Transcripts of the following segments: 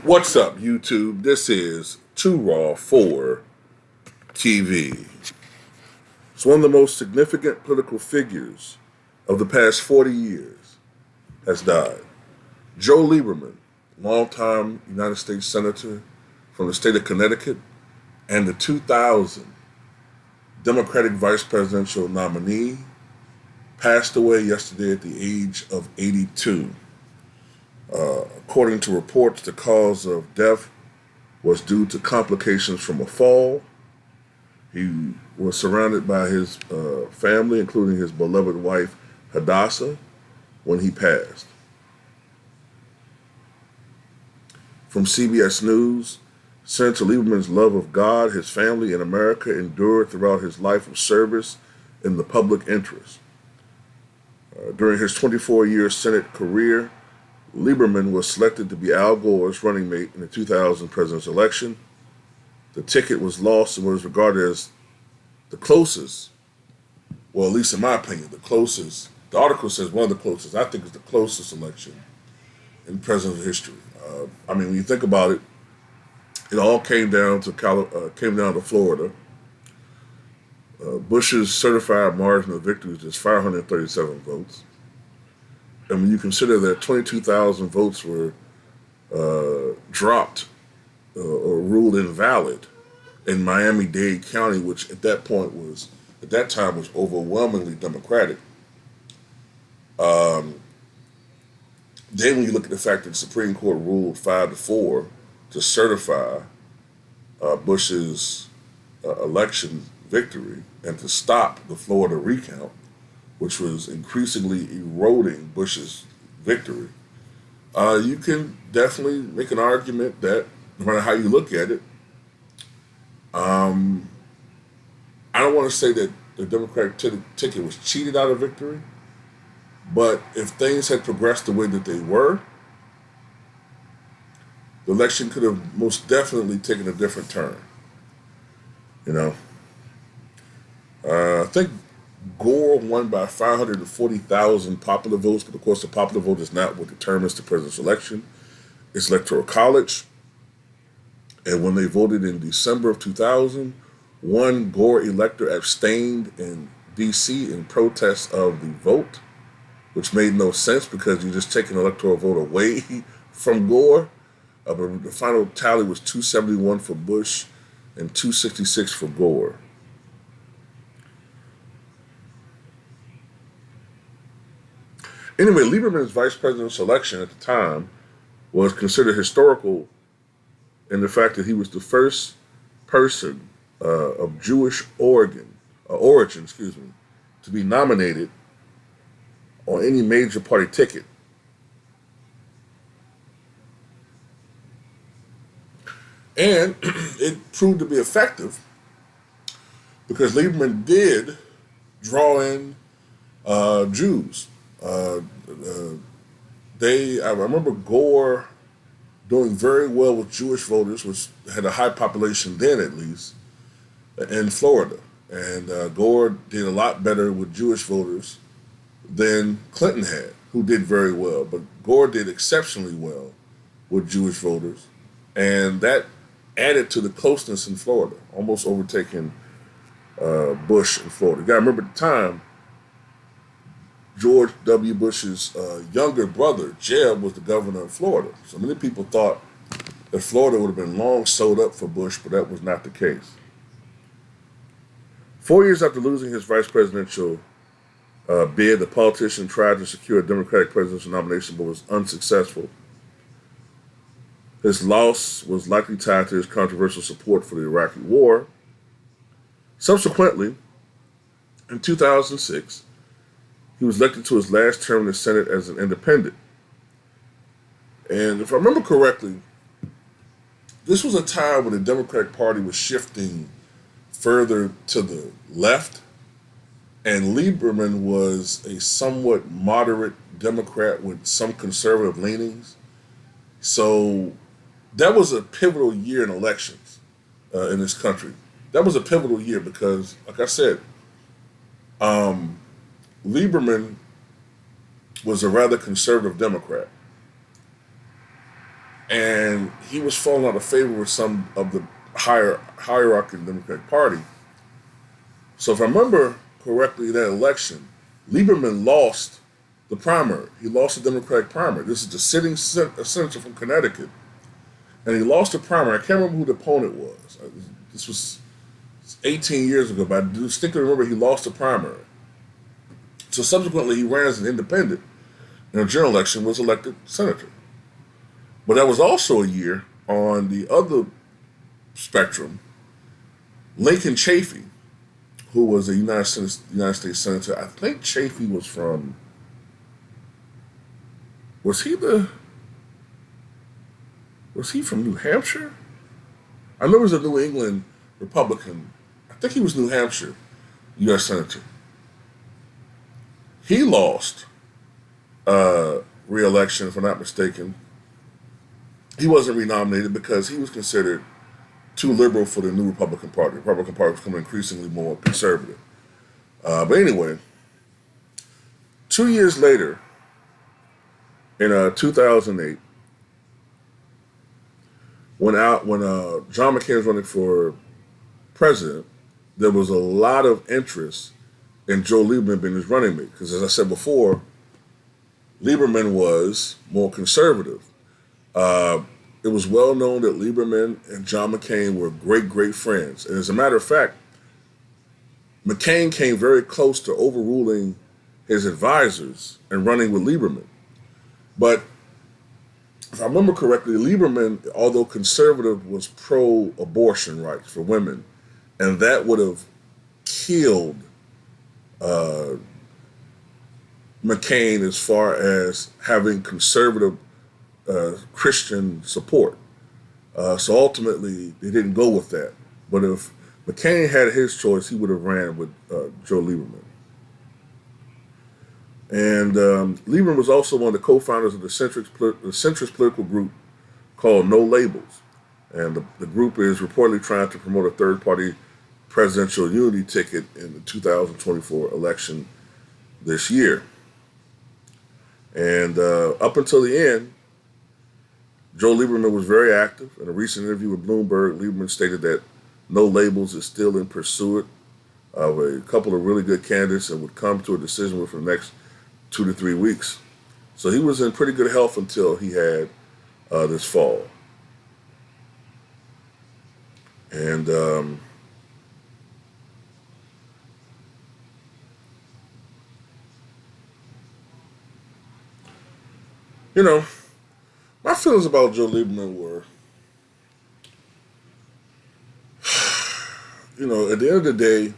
What's up, YouTube? This is Too Raw for TV. It's one of the most significant political figures of the past 40 years has died. Joe Lieberman, longtime United States Senator from the state of Connecticut and the 2000 Democratic vice presidential nominee, passed away yesterday at the age of 82. According to reports, the cause of death was due to complications from a fall. He was surrounded by his family, including his beloved wife, Hadassah, when he passed. From CBS News, Senator Lieberman's love of God, his family, and America endured throughout his life of service in the public interest. During his 24-year Senate career, Lieberman was selected to be Al Gore's running mate in the 2000 presidential election. The ticket was lost in what is regarded as the closest, well, at least in my opinion, the closest. The article says one of the closest. I think it's the closest election in presidential history. When you think about it, it all came down to Florida. Bush's certified margin of victory was just 537 votes. And when you consider that 22,000 votes were dropped or ruled invalid in Miami-Dade County, which at that time was overwhelmingly Democratic. Then when you look at the fact that the Supreme Court ruled 5-4 to certify Bush's election victory and to stop the Florida recount, which was increasingly eroding Bush's victory, you can definitely make an argument that, no matter how you look at it, I don't want to say that the Democratic ticket was cheated out of victory, but if things had progressed the way that they were, the election could have most definitely taken a different turn. I think Gore won by 540,000 popular votes, but of course the popular vote is not what determines the presidential election. It's electoral college. And when they voted in December of 2000, one Gore elector abstained in D.C. in protest of the vote, which made no sense because you just take an electoral vote away from Gore. But the final tally was 271 for Bush and 266 for Gore. Anyway, Lieberman's vice presidential election at the time was considered historical in the fact that he was the first person of Jewish origin, to be nominated on any major party ticket. And it proved to be effective because Lieberman did draw in Jews. I remember Gore doing very well with Jewish voters, which had a high population then at least, in Florida. And Gore did a lot better with Jewish voters than Clinton had, who did very well. But Gore did exceptionally well with Jewish voters. And that added to the closeness in Florida, almost overtaking Bush in Florida. You got to remember at the time, George W. Bush's younger brother, Jeb, was the governor of Florida. So many people thought that Florida would have been long sewed up for Bush, but that was not the case. 4 years after losing his vice presidential bid, the politician tried to secure a Democratic presidential nomination but was unsuccessful. His loss was likely tied to his controversial support for the Iraqi War. Subsequently, in 2006, he was elected to his last term in the Senate as an independent. And if I remember correctly, this was a time when the Democratic Party was shifting further to the left, and Lieberman was a somewhat moderate Democrat with some conservative leanings. So that was a pivotal year in elections in this country. That was a pivotal year because, like I said, Lieberman was a rather conservative Democrat. And he was falling out of favor with some of the higher hierarchy of the Democratic Party. So if I remember correctly, that election, Lieberman lost the primary. He lost the Democratic primary. This is the sitting senator from Connecticut, and he lost the primary. I can't remember who the opponent was. This was 18 years ago, but I distinctly remember he lost the primary. So subsequently, he ran as an independent in a general election, was elected senator. But that was also a year on the other spectrum. Lincoln Chafee, who was a United States senator, I think Chafee was from. Was he from New Hampshire? I know he was a New England Republican. I think he was New Hampshire U.S. Senator. He lost re-election, if I'm not mistaken. He wasn't renominated because he was considered too liberal for the new Republican Party. The Republican Party was becoming increasingly more conservative. But anyway, 2 years later, in 2008, when John McCain was running for president, there was a lot of interest in Joe Lieberman being his running mate. Because as I said before, Lieberman was more conservative. It was well known that Lieberman and John McCain were great friends. And as a matter of fact, McCain came very close to overruling his advisors and running with Lieberman. But if I remember correctly, Lieberman, although conservative, was pro-abortion rights for women. And that would have killed McCain as far as having conservative Christian support. So ultimately, they didn't go with that. But if McCain had his choice, he would have ran with Joe Lieberman. And Lieberman was also one of the co-founders of the centrist political group called No Labels. And the group is reportedly trying to promote a third-party presidential unity ticket in the 2024 election this year. And up until the end, Joe Lieberman was very active. In a recent interview with Bloomberg, Lieberman stated that No Labels is still in pursuit of a couple of really good candidates and would come to a decision within the next 2 to 3 weeks. So he was in pretty good health until he had this fall. And you know, my feelings about Joe Lieberman were, at the end of the day,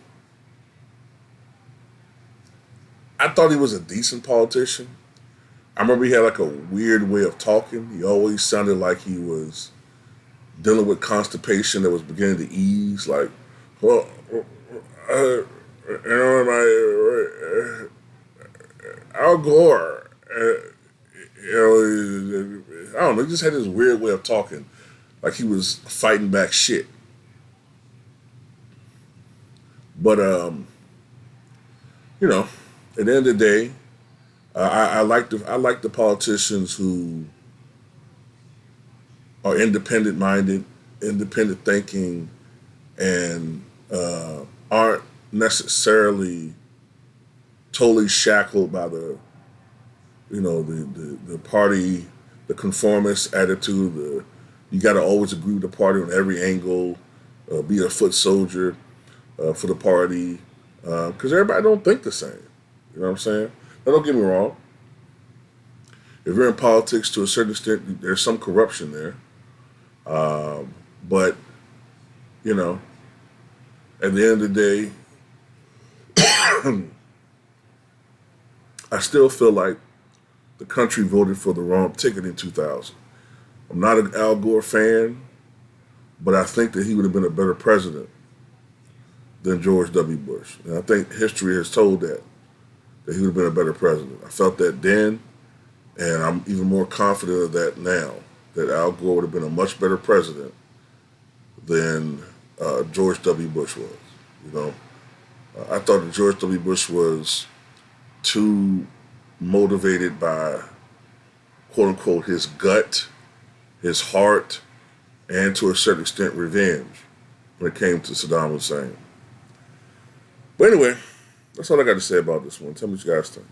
I thought he was a decent politician. I remember he had like a weird way of talking. He always sounded like he was dealing with constipation that was beginning to ease. Like, well, Al Gore, I don't know, he just had this weird way of talking, like he was fighting back shit. But, at the end of the day, I like the politicians who are independent-minded, independent thinking, and aren't necessarily totally shackled by the party, the conformist attitude. You got to always agree with the party on every angle, be a foot soldier for the party, because everybody don't think the same. You know what I'm saying? Now, don't get me wrong. If you're in politics, to a certain extent, there's some corruption there. But, at the end of the day, I still feel like the country voted for the wrong ticket in 2000. I'm not an Al Gore fan, but I think that he would have been a better president than George W. Bush. And I think history has told that he would have been a better president. I felt that then, and I'm even more confident of that now, that Al Gore would have been a much better president than George W. Bush was. I thought that George W. Bush was too motivated by, quote unquote, his gut, his heart, and to a certain extent revenge when it came to Saddam Hussein. But anyway, that's all I got to say about this one. Tell me what you guys think.